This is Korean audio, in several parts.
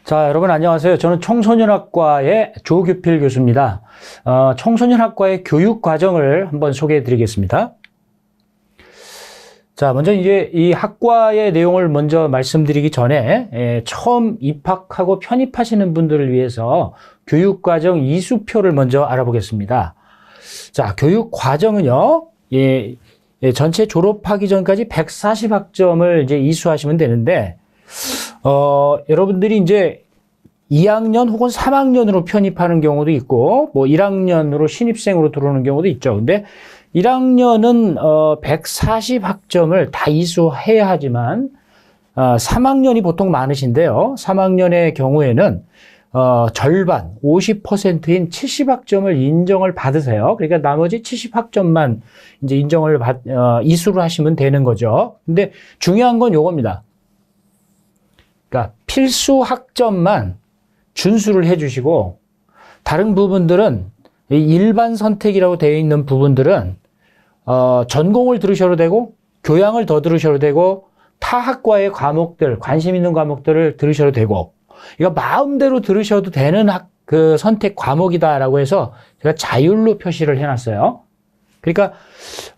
자, 여러분 안녕하세요. 저는 청소년학과의 조규필 교수입니다. 청소년학과의 교육 과정을 한번 소개해 드리겠습니다. 자, 먼저 이제 이 학과의 내용을 먼저 말씀드리기 전에 처음 입학하고 편입하시는 분들을 위해서 교육 과정 이수표를 먼저 알아보겠습니다. 자, 교육 과정은요, 전체 졸업하기 전까지 140학점을 이제 이수하시면 되는데, 여러분들이 이제 2학년 혹은 3학년으로 편입하는 경우도 있고, 뭐 1학년으로 신입생으로 들어오는 경우도 있죠. 근데 1학년은 140학점을 다 이수해야 하지만 3학년이 보통 많으신데요. 3학년의 경우에는 절반 50%인 70학점을 인정을 받으세요. 그러니까 나머지 70학점만 이제 이수를 하시면 되는 거죠. 근데 중요한 건 요겁니다. 그러니까 필수 학점만 준수를 해주시고 다른 부분들은 일반 선택이라고 되어 있는 부분들은 전공을 들으셔도 되고 교양을 더 들으셔도 되고 타 학과의 과목들, 관심 있는 과목들을 들으셔도 되고 이거 마음대로 들으셔도 되는 그 선택 과목이다라고 해서 제가 자율로 표시를 해놨어요. 그러니까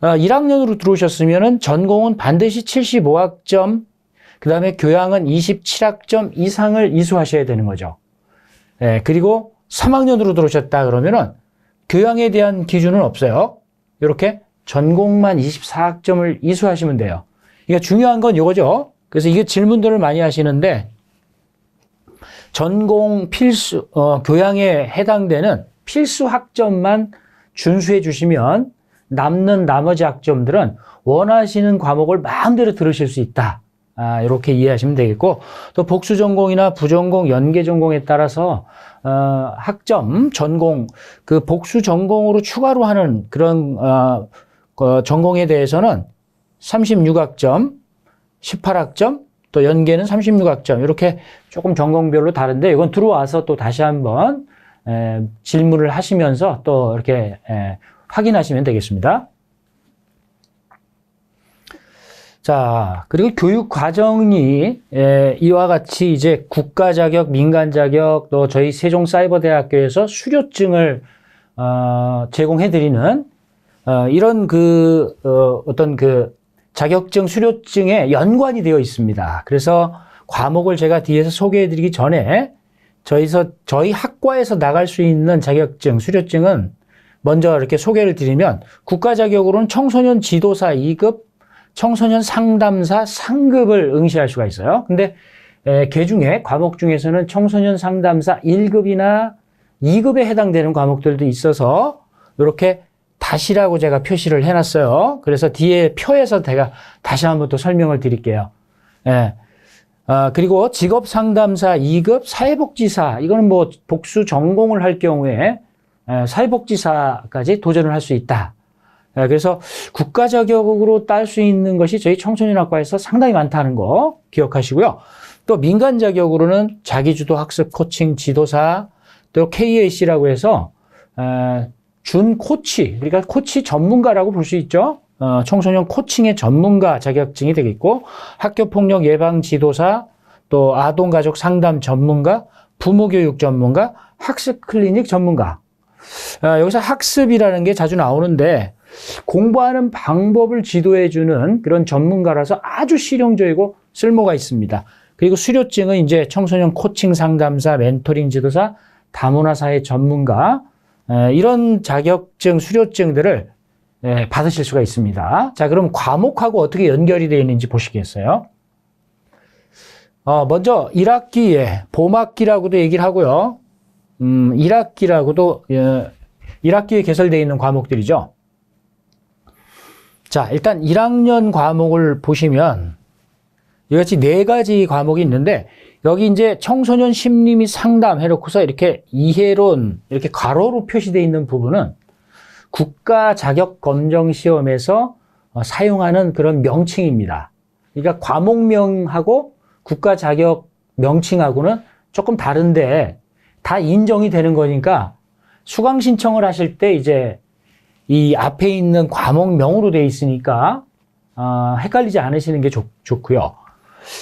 1학년으로 들어오셨으면은 전공은 반드시 75학점, 그 다음에 교양은 27학점 이상을 이수하셔야 되는 거죠. 그리고 3학년으로 들어오셨다 그러면은 교양에 대한 기준은 없어요. 이렇게 전공만 24학점을 이수하시면 돼요. 그러니까 중요한 건 이거죠. 그래서 이게 질문들을 많이 하시는데 전공 필수, 교양에 해당되는 필수 학점만 준수해 주시면 남는 나머지 학점들은 원하시는 과목을 마음대로 들으실 수 있다. 이렇게 이해하시면 되겠고, 또 복수 전공이나 부전공, 연계 전공에 따라서 학점, 전공, 그 복수 전공으로 추가로 하는 그런 전공에 대해서는 36학점, 18학점, 또 연계는 36학점 이렇게 조금 전공별로 다른데 이건 들어와서 또 다시 한번 질문을 하시면서 또 이렇게 확인하시면 되겠습니다. 자, 그리고 교육 과정이 이와 같이 이제 국가 자격, 민간 자격, 또 저희 세종사이버대학교에서 수료증을 제공해드리는 이런 어떤 자격증, 수료증에 연관이 되어 있습니다. 그래서 과목을 제가 뒤에서 소개해드리기 전에 저희 학과에서 나갈 수 있는 자격증, 수료증은 먼저 이렇게 소개를 드리면 국가 자격으로는 청소년 지도사 2급, 청소년 상담사 3급을 응시할 수가 있어요. 근데 걔중에 과목 중에서는 청소년 상담사 1급이나 2급에 해당되는 과목들도 있어서 이렇게 다시라고 제가 표시를 해놨어요. 그래서 뒤에 표에서 제가 다시 한번 또 설명을 드릴게요. 그리고 직업상담사 2급, 사회복지사, 이거는 뭐 복수 전공을 할 경우에 사회복지사까지 도전을 할 수 있다. 그래서 국가 자격으로 딸 수 있는 것이 저희 청소년학과에서 상당히 많다는 거 기억하시고요. 또 민간 자격으로는 자기주도 학습 코칭 지도사, 또 KAC라고 해서 준 코치, 그러니까 코치 전문가라고 볼 수 있죠. 청소년 코칭의 전문가 자격증이 되겠고, 학교폭력 예방 지도사, 또 아동가족 상담 전문가, 부모교육 전문가, 학습 클리닉 전문가. 여기서 학습이라는 게 자주 나오는데 공부하는 방법을 지도해주는 그런 전문가라서 아주 실용적이고 쓸모가 있습니다. 그리고 수료증은 이제 청소년 코칭 상담사, 멘토링 지도사, 다문화 사회 전문가, 이런 자격증, 수료증들을 받으실 수가 있습니다. 자, 그럼 과목하고 어떻게 연결이 되어 있는지 보시겠어요? 먼저 1학기에 봄학기라고도 얘기를 하고요. 1학기라고도 1학기에 개설되어 있는 과목들이죠. 자, 일단 1학년 과목을 보시면 이같이 4가지 과목이 있는데 여기 이제 청소년 심리 및 상담 해놓고서 이렇게 이해론 이렇게 괄호로 표시되어 있는 부분은 국가 자격 검정 시험에서 사용하는 그런 명칭입니다. 그러니까 과목명하고 국가 자격 명칭하고는 조금 다른데 다 인정이 되는 거니까 수강 신청을 하실 때 이제 이 앞에 있는 과목명으로 되어 있으니까 헷갈리지 않으시는 게 좋고요.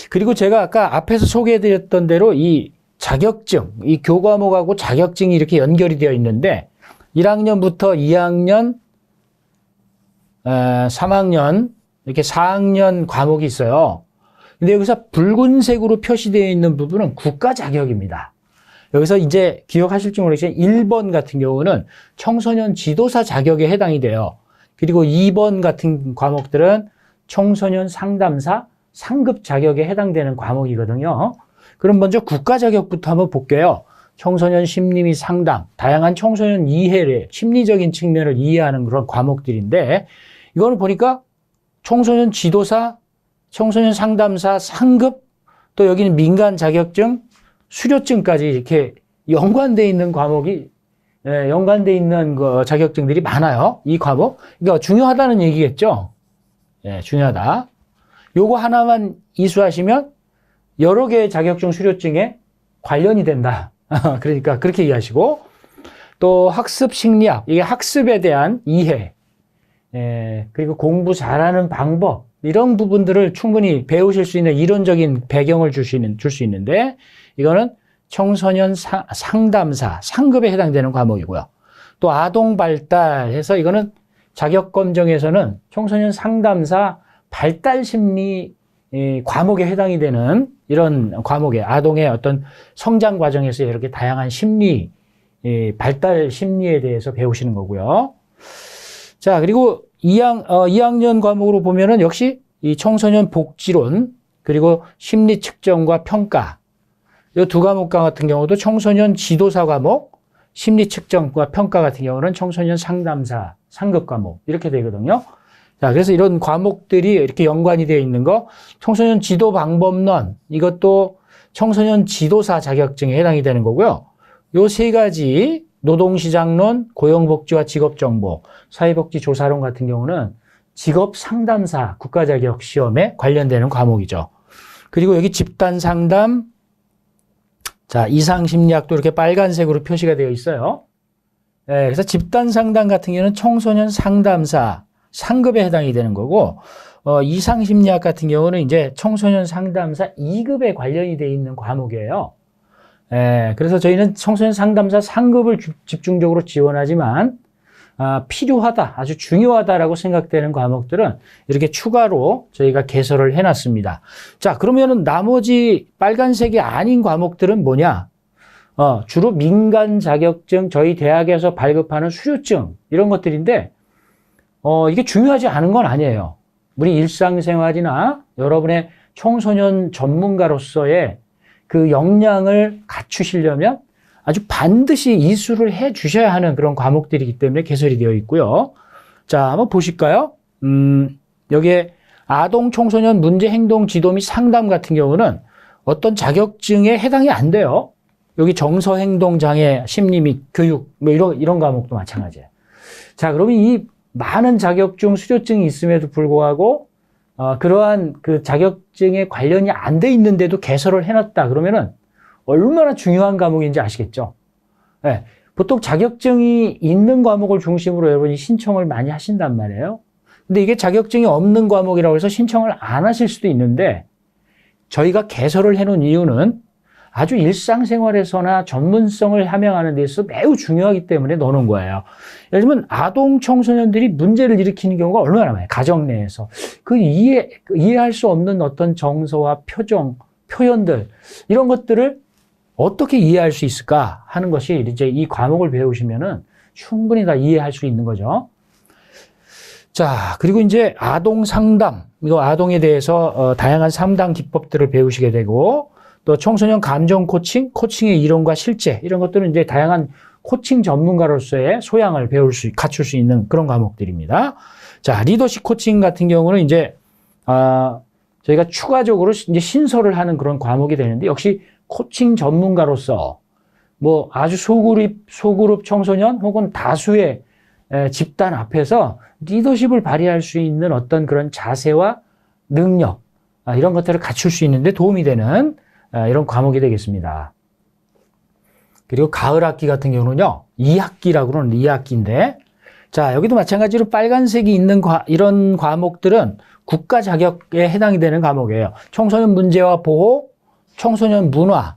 그리고 제가 아까 앞에서 소개해드렸던 대로 이 자격증, 이 교과목하고 자격증이 이렇게 연결이 되어 있는데 1학년부터 2학년, 3학년, 이렇게 4학년 과목이 있어요. 근데 여기서 붉은색으로 표시되어 있는 부분은 국가 자격입니다. 여기서 이제 기억하실지 모르겠지만 1번 같은 경우는 청소년 지도사 자격에 해당이 돼요. 그리고 2번 같은 과목들은 청소년 상담사 상급 자격에 해당되는 과목이거든요. 그럼 먼저 국가 자격부터 한번 볼게요. 청소년 심리 및 상담, 다양한 청소년 이해를, 심리적인 측면을 이해하는 그런 과목들인데 이거는 보니까 청소년 지도사, 청소년 상담사 상급, 또 여기는 민간 자격증, 수료증까지 이렇게 연관되어 있는 과목이, 연관되어 있는 그 자격증들이 많아요. 이 과목. 그러니까 중요하다는 얘기겠죠? 예, 중요하다. 요거 하나만 이수하시면 여러 개의 자격증 수료증에 관련이 된다. 그러니까 그렇게 이해하시고, 또 학습 심리학, 이게 학습에 대한 이해, 그리고 공부 잘하는 방법, 이런 부분들을 충분히 배우실 수 있는 이론적인 배경을 줄 수 있는데, 이거는 청소년 상담사, 상급에 해당되는 과목이고요. 또 아동 발달해서 이거는 자격검정에서는 청소년 상담사 발달 심리 과목에 해당이 되는 이런 과목에 아동의 어떤 성장 과정에서 이렇게 다양한 심리, 발달 심리에 대해서 배우시는 거고요. 자, 그리고 2학년 과목으로 보면은 역시 이 청소년 복지론, 그리고 심리 측정과 평가, 이 두 과목 같은 경우도 청소년 지도사 과목, 심리 측정과 평가 같은 경우는 청소년 상담사, 상급 과목, 이렇게 되거든요. 자, 그래서 이런 과목들이 이렇게 연관이 되어 있는 거, 청소년 지도 방법론, 이것도 청소년 지도사 자격증에 해당이 되는 거고요. 요 세 가지, 노동시장론, 고용복지와 직업정보, 사회복지조사론 같은 경우는 직업상담사 국가자격시험에 관련되는 과목이죠. 그리고 여기 집단상담, 자, 이상심리학도 이렇게 빨간색으로 표시가 되어 있어요. 그래서 집단상담 같은 경우는 청소년 상담사 상급에 해당이 되는 거고, 이상심리학 같은 경우는 이제 청소년 상담사 2급에 관련이 되어 있는 과목이에요. 그래서 저희는 청소년 상담사 상급을 집중적으로 지원하지만, 필요하다, 아주 중요하다라고 생각되는 과목들은 이렇게 추가로 저희가 개설을 해놨습니다. 자, 그러면은 나머지 빨간색이 아닌 과목들은 뭐냐? 주로 민간 자격증, 저희 대학에서 발급하는 수료증, 이런 것들인데, 이게 중요하지 않은 건 아니에요. 우리 일상생활이나 여러분의 청소년 전문가로서의 그 역량을 갖추시려면 아주 반드시 이수를 해 주셔야 하는 그런 과목들이기 때문에 개설이 되어 있고요. 자, 한번 보실까요? 여기에 아동 청소년 문제 행동 지도 및 상담 같은 경우는 어떤 자격증에 해당이 안 돼요. 여기 정서 행동 장애 심리 및 교육 뭐 이런 과목도 마찬가지예요. 자, 그러면 이 많은 자격증 수료증이 있음에도 불구하고 그러한 그 자격증에 관련이 안 돼 있는데도 개설을 해놨다 그러면은 얼마나 중요한 과목인지 아시겠죠? 네, 보통 자격증이 있는 과목을 중심으로 여러분이 신청을 많이 하신단 말이에요. 근데 이게 자격증이 없는 과목이라고 해서 신청을 안 하실 수도 있는데 저희가 개설을 해놓은 이유는 아주 일상생활에서나 전문성을 함양하는 데 있어서 매우 중요하기 때문에 넣어놓은 거예요. 예를 들면 아동 청소년들이 문제를 일으키는 경우가 얼마나 많아요. 가정 내에서. 그 이해할 수 없는 어떤 정서와 표정, 표현들 이런 것들을 어떻게 이해할 수 있을까 하는 것이 이제 이 과목을 배우시면은 충분히 다 이해할 수 있는 거죠. 자, 그리고 이제 아동 상담, 이거 아동에 대해서 다양한 상담 기법들을 배우시게 되고 또 청소년 감정 코칭, 코칭의 이론과 실제 이런 것들은 이제 다양한 코칭 전문가로서의 소양을 갖출 수 있는 그런 과목들입니다. 자, 리더십 코칭 같은 경우는 이제 저희가 추가적으로 이제 신설을 하는 그런 과목이 되는데 역시 코칭 전문가로서 뭐 아주 소그룹 청소년 혹은 다수의 집단 앞에서 리더십을 발휘할 수 있는 어떤 그런 자세와 능력 이런 것들을 갖출 수 있는데 도움이 되는 이런 과목이 되겠습니다. 그리고 가을 학기 같은 경우는요, 2학기라고 그러는 2학기인데, 자, 여기도 마찬가지로 빨간색이 있는 이런 과목들은 국가 자격에 해당이 되는 과목이에요. 청소년 문제와 보호, 청소년 문화,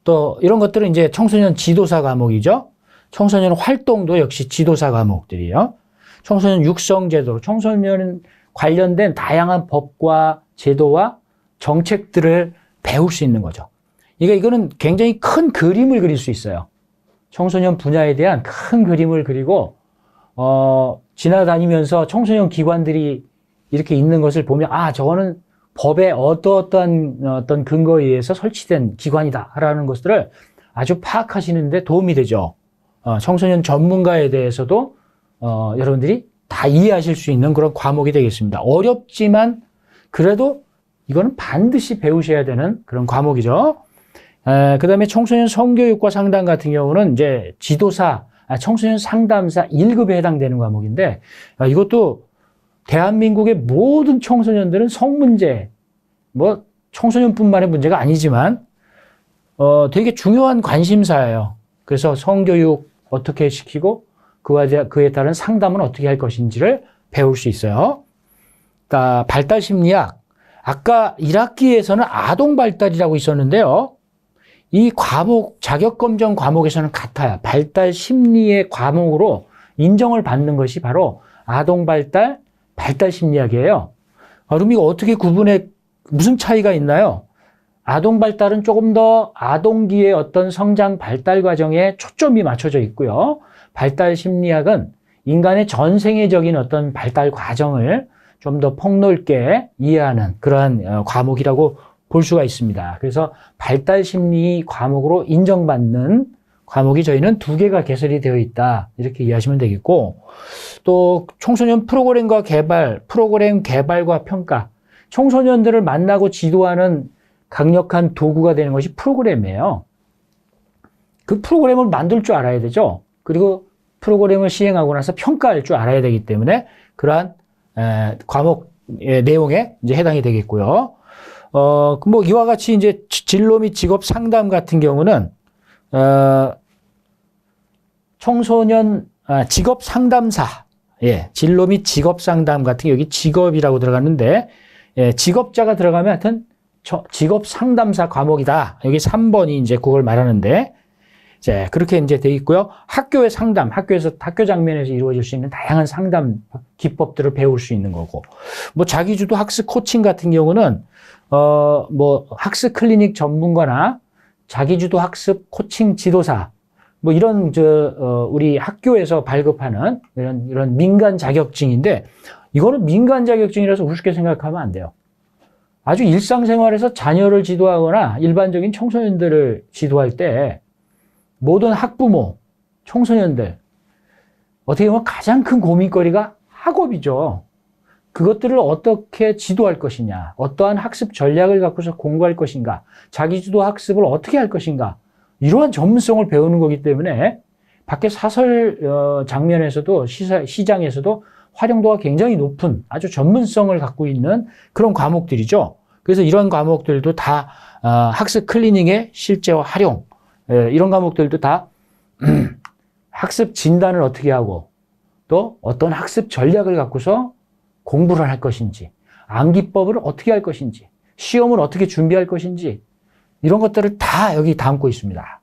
또 이런 것들은 이제 청소년 지도사 과목이죠. 청소년 활동도 역시 지도사 과목들이에요. 청소년 육성제도, 청소년 관련된 다양한 법과 제도와 정책들을 배울 수 있는 거죠. 이거는 굉장히 큰 그림을 그릴 수 있어요. 청소년 분야에 대한 큰 그림을 그리고, 지나다니면서 청소년 기관들이 이렇게 있는 것을 보면, 아, 저거는 법에 어떤 근거에 의해서 설치된 기관이다라는 것들을 아주 파악하시는데 도움이 되죠. 청소년 전문가에 대해서도 여러분들이 다 이해하실 수 있는 그런 과목이 되겠습니다. 어렵지만 그래도 이거는 반드시 배우셔야 되는 그런 과목이죠. 그 다음에 청소년 성교육과 상담 같은 경우는 이제 청소년 상담사 1급에 해당되는 과목인데, 이것도 대한민국의 모든 청소년들은 성문제, 뭐 청소년뿐만의 문제가 아니지만 되게 중요한 관심사예요. 그래서 성교육 어떻게 시키고 그에 따른 상담은 어떻게 할 것인지를 배울 수 있어요. 그러니까 발달 심리학, 아까 1학기에서는 아동 발달이라고 있었는데요. 이 과목, 자격검정 과목에서는 같아요. 발달 심리의 과목으로 인정을 받는 것이 바로 아동 발달, 발달 심리학이에요. 그럼 이거 어떻게 무슨 차이가 있나요? 아동 발달은 조금 더 아동기의 어떤 성장 발달 과정에 초점이 맞춰져 있고요. 발달 심리학은 인간의 전생애적인 어떤 발달 과정을 좀 더 폭넓게 이해하는 그러한 과목이라고 볼 수가 있습니다. 그래서 발달 심리 과목으로 인정받는 과목이 저희는 2개가 개설이 되어 있다. 이렇게 이해하시면 되겠고, 또 청소년 프로그램 개발과 평가, 청소년들을 만나고 지도하는 강력한 도구가 되는 것이 프로그램이에요. 그 프로그램을 만들 줄 알아야 되죠. 그리고 프로그램을 시행하고 나서 평가할 줄 알아야 되기 때문에 그러한 과목의 내용에 이제 해당이 되겠고요. 뭐 이와 같이 이제 진로 및 직업 상담 같은 경우는 청소년 직업 상담사, 진로 및 직업 상담 같은 게 여기 직업이라고 들어갔는데, 직업자가 들어가면 하여튼 직업 상담사 과목이다. 여기 3번이 이제 그걸 말하는데, 이제 그렇게 이제 돼 있고요. 학교의 상담, 학교 장면에서 이루어질 수 있는 다양한 상담 기법들을 배울 수 있는 거고, 뭐 자기주도 학습 코칭 같은 경우는 뭐 학습 클리닉 전문가나 자기주도 학습 코칭 지도사, 뭐 이런 우리 학교에서 발급하는 이런 민간 자격증인데, 이거는 민간 자격증이라서 우습게 생각하면 안 돼요. 아주 일상생활에서 자녀를 지도하거나 일반적인 청소년들을 지도할 때 모든 학부모, 청소년들, 어떻게 보면 가장 큰 고민거리가 학업이죠. 그것들을 어떻게 지도할 것이냐, 어떠한 학습 전략을 갖고서 공부할 것인가, 자기주도 학습을 어떻게 할 것인가, 이러한 전문성을 배우는 거기 때문에 밖에 사설 장면에서도 시장에서도 활용도가 굉장히 높은 아주 전문성을 갖고 있는 그런 과목들이죠. 그래서 이런 과목들도 다 학습 클리닝의 실제 활용, 이런 과목들도 다 학습 진단을 어떻게 하고 또 어떤 학습 전략을 갖고서 공부를 할 것인지, 암기법을 어떻게 할 것인지, 시험을 어떻게 준비할 것인지, 이런 것들을 다 여기 담고 있습니다.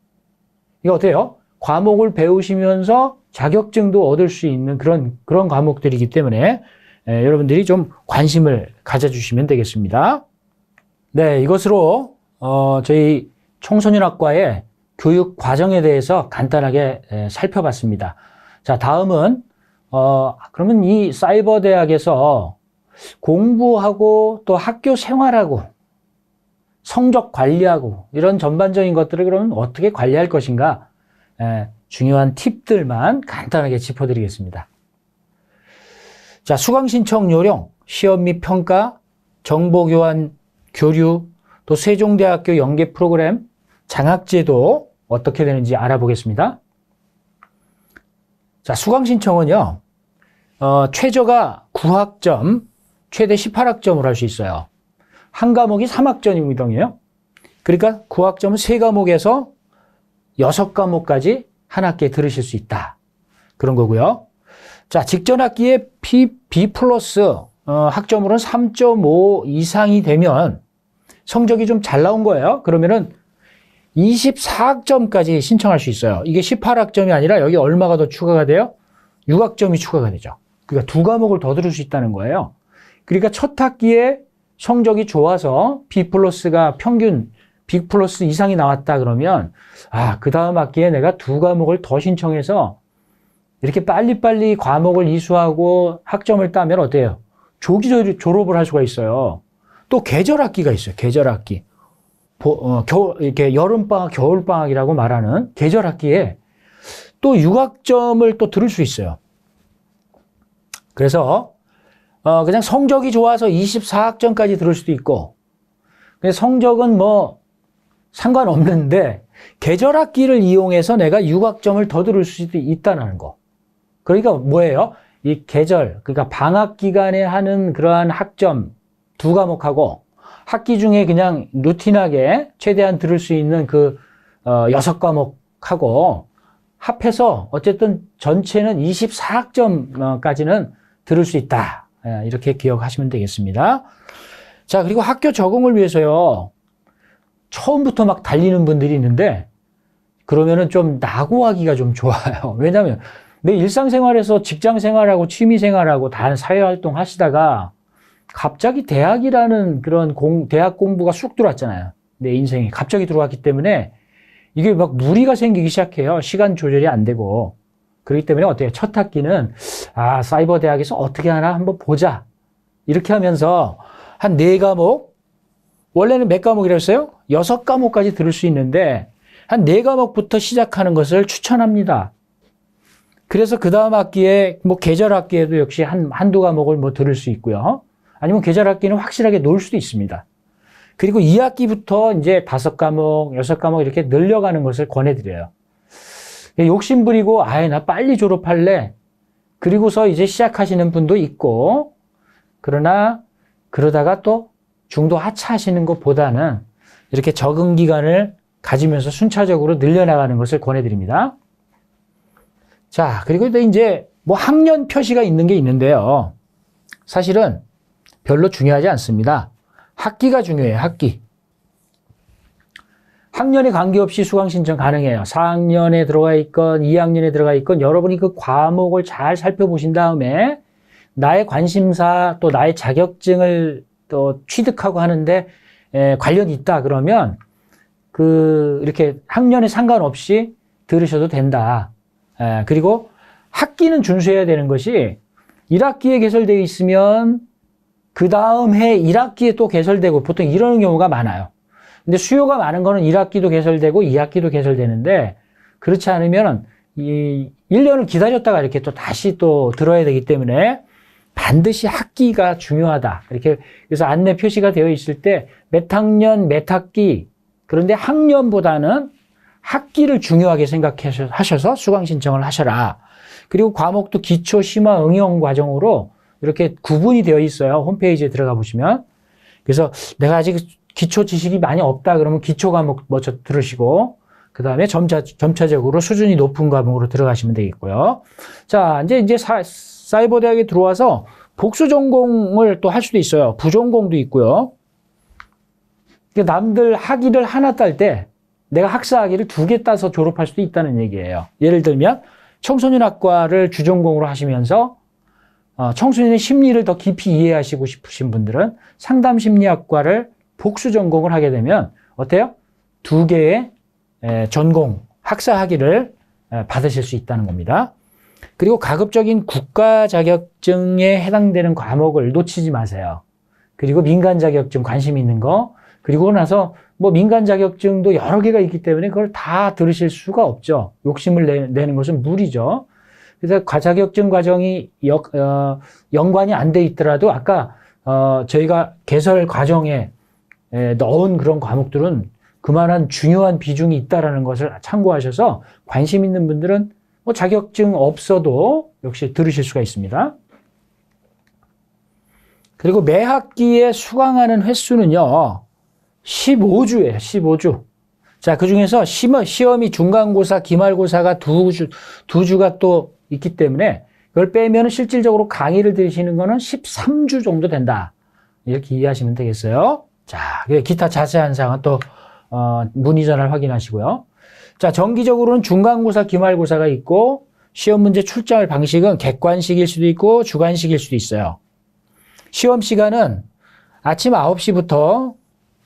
이거 어때요? 과목을 배우시면서 자격증도 얻을 수 있는 그런 과목들이기 때문에 여러분들이 좀 관심을 가져주시면 되겠습니다. 네, 이것으로 저희 청소년학과의 교육 과정에 대해서 간단하게 살펴봤습니다. 자, 다음은 그러면 이 사이버 대학에서 공부하고 또 학교 생활하고 성적 관리하고 이런 전반적인 것들을 그러면 어떻게 관리할 것인가, 중요한 팁들만 간단하게 짚어드리겠습니다. 자, 수강 신청 요령, 시험 및 평가, 정보 교환, 교류, 또 세종대학교 연계 프로그램, 장학제도 어떻게 되는지 알아보겠습니다. 자, 수강 신청은요, 최저가 9학점, 최대 18학점으로 할 수 있어요. 한 과목이 3학점이거든요. 그러니까 9학점은 3과목에서 6과목까지 한 학기에 들으실 수 있다. 그런 거고요. 자, 직전 학기에 B 플러스 학점으로는 3.5 이상이 되면 성적이 좀 잘 나온 거예요. 그러면은 24학점까지 신청할 수 있어요. 이게 18학점이 아니라 여기 얼마가 더 추가가 돼요? 6학점이 추가가 되죠. 그러니까 2과목을 더 들을 수 있다는 거예요. 그러니까 첫 학기에 성적이 좋아서 B 플러스가 평균 B 플러스 이상이 나왔다 그러면 그 다음 학기에 내가 2과목을 더 신청해서 이렇게 빨리빨리 과목을 이수하고 학점을 따면 어때요? 조기 졸업을 할 수가 있어요. 또 계절학기가 있어요. 계절학기. 이렇게 여름방학, 겨울방학이라고 말하는 계절학기에 또 6학점을 또 들을 수 있어요. 그래서 그냥 성적이 좋아서 24학점까지 들을 수도 있고, 성적은 뭐 상관없는데 계절학기를 이용해서 내가 6학점을 더 들을 수도 있다는 거. 그러니까 뭐예요? 이 계절, 그러니까 방학 기간에 하는 그러한 학점 2과목하고 학기 중에 그냥 루틴하게 최대한 들을 수 있는 그 6과목하고 합해서 어쨌든 전체는 24학점까지는 들을 수 있다. 이렇게 기억하시면 되겠습니다. 자, 그리고 학교 적응을 위해서요. 처음부터 막 달리는 분들이 있는데 그러면은 좀 낙오하기가 좀 좋아요. 왜냐하면 내 일상생활에서 직장생활하고 취미생활하고 다른 사회활동 하시다가 갑자기 대학이라는 그런 대학 공부가 쑥 들어왔잖아요. 내 인생에 갑자기 들어왔기 때문에 이게 막 무리가 생기기 시작해요. 시간 조절이 안 되고. 그렇기 때문에 어때요? 첫 학기는 사이버 대학에서 어떻게 하나 한번 보자. 이렇게 하면서 한 4과목, 원래는 몇 과목이라고 했어요? 6과목까지 들을 수 있는데 한 4과목부터 시작하는 것을 추천합니다. 그래서 그 다음 학기에 뭐 계절 학기에도 역시 한두 과목을 뭐 들을 수 있고요. 아니면 계절 학기는 확실하게 놀 수도 있습니다. 그리고 2학기부터 이제 5과목, 6과목 이렇게 늘려가는 것을 권해드려요. 욕심 부리고 나 빨리 졸업할래. 그리고서 이제 시작하시는 분도 있고, 그러나 그러다가 또 중도 하차하시는 것보다는 이렇게 적응 기간을 가지면서 순차적으로 늘려나가는 것을 권해드립니다. 자, 그리고 이제 뭐 학년 표시가 있는 게 있는데요. 사실은 별로 중요하지 않습니다. 학기가 중요해요, 학기. 학년에 관계없이 수강 신청 가능해요. 4학년에 들어가 있건 2학년에 들어가 있건 여러분이 그 과목을 잘 살펴보신 다음에 나의 관심사 또 나의 자격증을 또 취득하고 하는데 관련이 있다 그러면 이렇게 학년에 상관없이 들으셔도 된다. 그리고 학기는 준수해야 되는 것이 1학기에 개설되어 있으면 그 다음 해 1학기에 또 개설되고 보통 이러는 경우가 많아요. 근데 수요가 많은 거는 1학기도 개설되고 2학기도 개설되는데 그렇지 않으면 1년을 기다렸다가 이렇게 또 다시 또 들어야 되기 때문에 반드시 학기가 중요하다. 이렇게 그래서 안내 표시가 되어 있을 때 몇 학년, 몇 학기 그런데 학년보다는 학기를 중요하게 생각하셔서 수강 신청을 하셔라. 그리고 과목도 기초, 심화, 응용 과정으로 이렇게 구분이 되어 있어요. 홈페이지에 들어가 보시면. 그래서 내가 아직 기초 지식이 많이 없다 그러면 기초 과목 먼저 들으시고 그 다음에 점차적으로 수준이 높은 과목으로 들어가시면 되겠고요. 자, 이제 사이버 대학에 들어와서 복수 전공을 또 할 수도 있어요. 부전공도 있고요. 남들 학위를 하나 딸 때 내가 학사 학위를 2개 따서 졸업할 수도 있다는 얘기예요. 예를 들면 청소년학과를 주전공으로 하시면서 청소년의 심리를 더 깊이 이해하시고 싶으신 분들은 상담심리학과를 복수 전공을 하게 되면 어때요? 2개의 전공, 학사 학위를 받으실 수 있다는 겁니다. 그리고 가급적인 국가 자격증에 해당되는 과목을 놓치지 마세요. 그리고 민간 자격증 관심 있는 거, 그리고 나서 뭐 민간 자격증도 여러 개가 있기 때문에 그걸 다 들으실 수가 없죠. 욕심을 내는 것은 무리죠. 그래서 자격증 과정이 연관이 안 돼 있더라도 아까 저희가 개설 과정에 넣은 그런 과목들은 그만한 중요한 비중이 있다라는 것을 참고하셔서 관심 있는 분들은 뭐 자격증 없어도 역시 들으실 수가 있습니다. 그리고 매 학기에 수강하는 횟수는요, 15주예요, 15주. 자, 그 중에서 시험이 중간고사, 기말고사가 두 주가 또 있기 때문에 그걸 빼면 실질적으로 강의를 들으시는 거는 13주 정도 된다. 이렇게 이해하시면 되겠어요. 자, 기타 자세한 사항은 또 문의 전화를 확인하시고요. 자, 정기적으로는 중간고사, 기말고사가 있고 시험 문제 출제 방식은 객관식일 수도 있고 주관식일 수도 있어요. 시험 시간은 아침 9시부터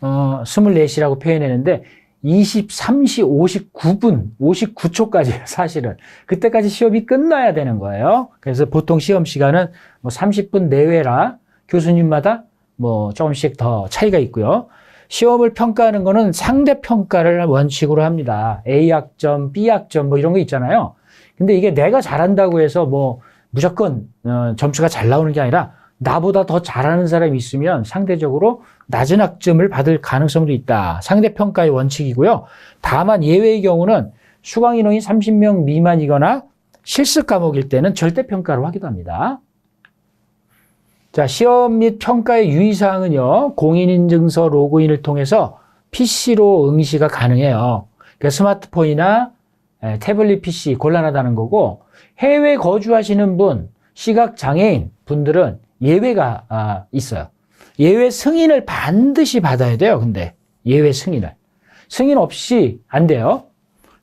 24시라고 표현했는데 23시 59분, 59초까지 사실은. 그때까지 시험이 끝나야 되는 거예요. 그래서 보통 시험 시간은 뭐 30분 내외라 교수님마다 뭐 조금씩 더 차이가 있고요. 시험을 평가하는 거는 상대평가를 원칙으로 합니다. A학점, B학점 뭐 이런 거 있잖아요. 근데 이게 내가 잘한다고 해서 뭐 무조건 점수가 잘 나오는 게 아니라 나보다 더 잘하는 사람이 있으면 상대적으로 낮은 학점을 받을 가능성도 있다. 상대평가의 원칙이고요. 다만 예외의 경우는 수강 인원이 30명 미만이거나 실습 과목일 때는 절대평가로 하기도 합니다. 자, 시험 및 평가의 유의사항은요, 공인인증서 로그인을 통해서 PC로 응시가 가능해요. 그러니까 스마트폰이나 태블릿 PC 곤란하다는 거고, 해외 거주하시는 분, 시각장애인 분들은 예외가 있어요. 예외 승인을 반드시 받아야 돼요. 근데 예외 승인을. 승인 없이 안 돼요.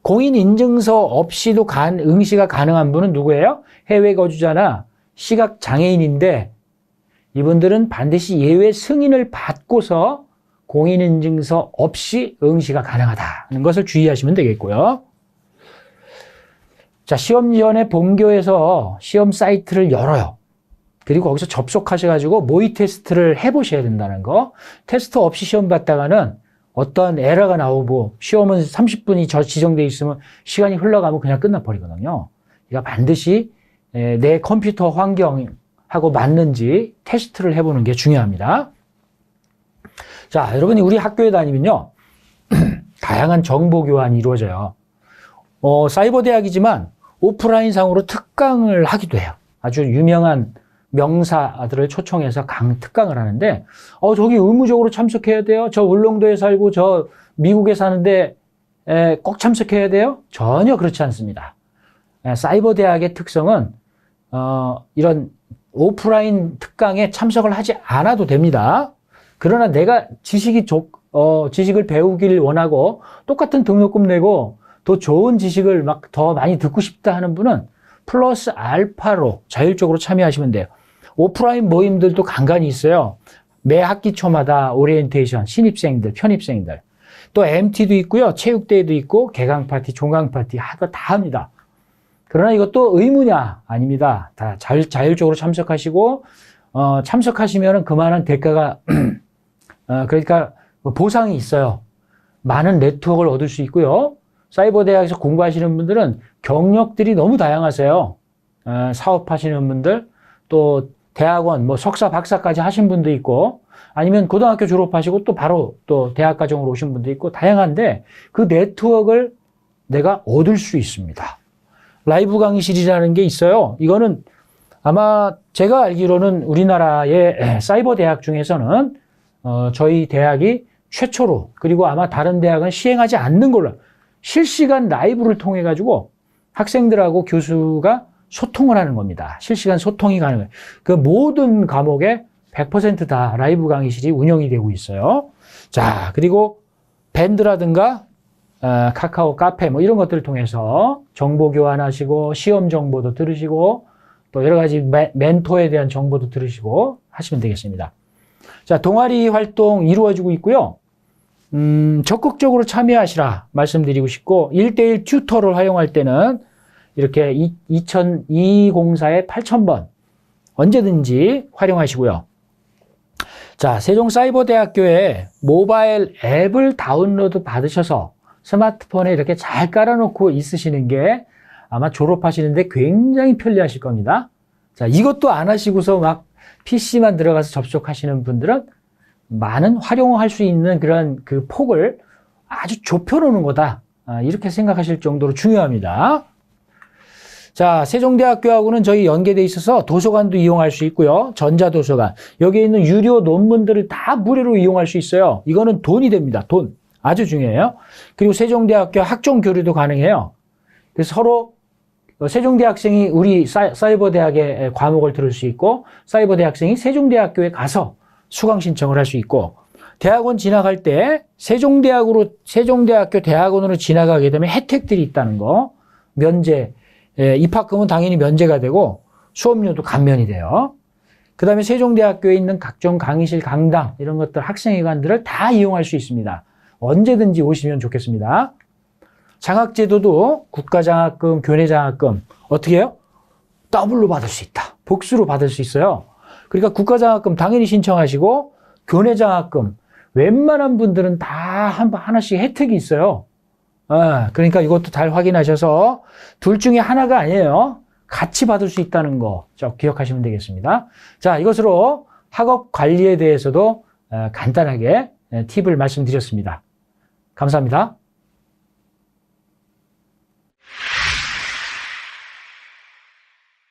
공인인증서 없이도 응시가 가능한 분은 누구예요? 해외 거주자나 시각장애인인데 이분들은 반드시 예외 승인을 받고서 공인인증서 없이 응시가 가능하다는 것을 주의하시면 되겠고요. 자, 시험 전에 본교에서 시험 사이트를 열어요. 그리고 거기서 접속하셔가지고 모의 테스트를 해보셔야 된다는 거. 테스트 없이 시험 봤다가는 어떤 에러가 나오고 시험은 30분이 지정되어 있으면 시간이 흘러가면 그냥 끝나버리거든요. 그러니까 반드시 내 컴퓨터 환경하고 맞는지 테스트를 해보는 게 중요합니다. 자, 여러분이 우리 학교에 다니면요. 다양한 정보 교환이 이루어져요. 사이버 대학이지만 오프라인 상으로 특강을 하기도 해요. 아주 유명한 명사들을 초청해서 특강을 하는데, 저기 의무적으로 참석해야 돼요? 저 울릉도에 살고 저 미국에 사는데 꼭 참석해야 돼요? 전혀 그렇지 않습니다. 사이버 대학의 특성은 이런 오프라인 특강에 참석을 하지 않아도 됩니다. 그러나 내가 지식을 배우길 원하고 똑같은 등록금 내고 더 좋은 지식을 막 더 많이 듣고 싶다 하는 분은 플러스 알파로 자율적으로 참여하시면 돼요. 오프라인 모임들도 간간히 있어요. 매 학기 초마다 오리엔테이션, 신입생들, 편입생들. 또 MT도 있고요. 체육대회도 있고 개강 파티, 종강 파티 다 합니다. 그러나 이것도 의무냐? 아닙니다. 다 자율적으로 참석하시고 참석하시면 그만한 대가가 그러니까 보상이 있어요. 많은 네트워크를 얻을 수 있고요. 사이버 대학에서 공부하시는 분들은 경력들이 너무 다양하세요. 사업하시는 분들, 또 대학원, 뭐 석사, 박사까지 하신 분도 있고, 아니면 고등학교 졸업하시고 또 바로 또 대학 과정으로 오신 분도 있고, 다양한데 그 네트워크를 내가 얻을 수 있습니다. 라이브 강의실이라는 게 있어요. 이거는 아마 제가 알기로는 우리나라의 사이버 대학 중에서는 저희 대학이 최초로, 그리고 아마 다른 대학은 시행하지 않는 걸로, 실시간 라이브를 통해 가지고 학생들하고 교수가 소통을 하는 겁니다. 실시간 소통이 가능해요. 그 모든 과목에 100% 다 라이브 강의실이 운영이 되고 있어요. 자, 그리고 밴드라든가 카카오 카페 뭐 이런 것들을 통해서 정보 교환하시고 시험 정보도 들으시고 또 여러 가지 멘토에 대한 정보도 들으시고 하시면 되겠습니다. 자, 동아리 활동 이루어지고 있고요. 적극적으로 참여하시라 말씀드리고 싶고, 1대1 튜터를 활용할 때는 이렇게 2024에 8000번 언제든지 활용하시고요. 자, 세종사이버대학교에 모바일 앱을 다운로드 받으셔서 스마트폰에 이렇게 잘 깔아놓고 있으시는 게 아마 졸업하시는데 굉장히 편리하실 겁니다. 자, 이것도 안 하시고서 막 PC만 들어가서 접속하시는 분들은 많은 활용할 수 있는 그런 그 폭을 아주 좁혀놓는 거다. 이렇게 생각하실 정도로 중요합니다. 자, 세종대학교하고는 저희 연계돼 있어서 도서관도 이용할 수 있고요. 전자도서관. 여기에 있는 유료 논문들을 다 무료로 이용할 수 있어요. 이거는 돈이 됩니다. 돈. 아주 중요해요. 그리고 세종대학교 학종 교류도 가능해요. 그래서 서로 세종대 학생이 우리 사이버대학의 과목을 들을 수 있고, 사이버대 학생이 세종대학교에 가서 수강 신청을 할 수 있고, 대학원 진학할 때 세종대학교 대학원으로 진학하게 되면 혜택들이 있다는 거. 면제, 입학금은 당연히 면제가 되고 수업료도 감면이 돼요. 그 다음에 세종대학교에 있는 각종 강의실, 강당 이런 것들 학생회관들을 다 이용할 수 있습니다. 언제든지 오시면 좋겠습니다. 장학제도도 국가장학금, 교내장학금 어떻게 해요? 더블로 받을 수 있다. 복수로 받을 수 있어요. 그러니까 국가장학금 당연히 신청하시고 교내장학금 웬만한 분들은 다 하나씩 혜택이 있어요. 그러니까 이것도 잘 확인하셔서 둘 중에 하나가 아니에요. 같이 받을 수 있다는 거 기억하시면 되겠습니다. 자, 이것으로 학업 관리에 대해서도 간단하게 팁을 말씀드렸습니다. 감사합니다.